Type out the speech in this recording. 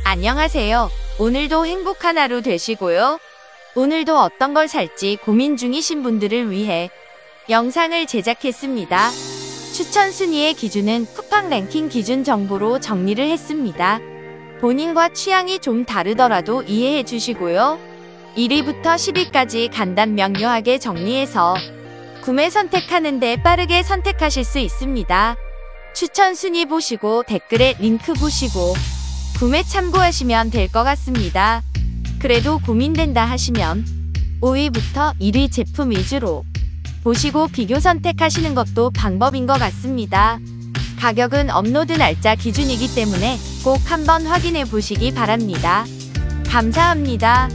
안녕하세요. 오늘도 행복한 하루 되시고요. 오늘도 어떤 걸 살지 고민 중이신 분들을 위해 영상을 제작했습니다. 추천 순위의 기준은 쿠팡 랭킹 기준 정보로 정리를 했습니다. 본인과 취향이 좀 다르더라도 이해해 주시고요. 1위부터 10위까지 간단 명료하게 정리해서 구매 선택하는데 빠르게 선택하실 수 있습니다. 추천 순위 보시고 댓글에 링크 보시고 구매 참고하시면 될 것 같습니다. 그래도 고민된다 하시면 5위부터 1위 제품 위주로 보시고 비교 선택하시는 것도 방법인 것 같습니다. 가격은 업로드 날짜 기준이기 때문에 꼭 한번 확인해 보시기 바랍니다. 감사합니다.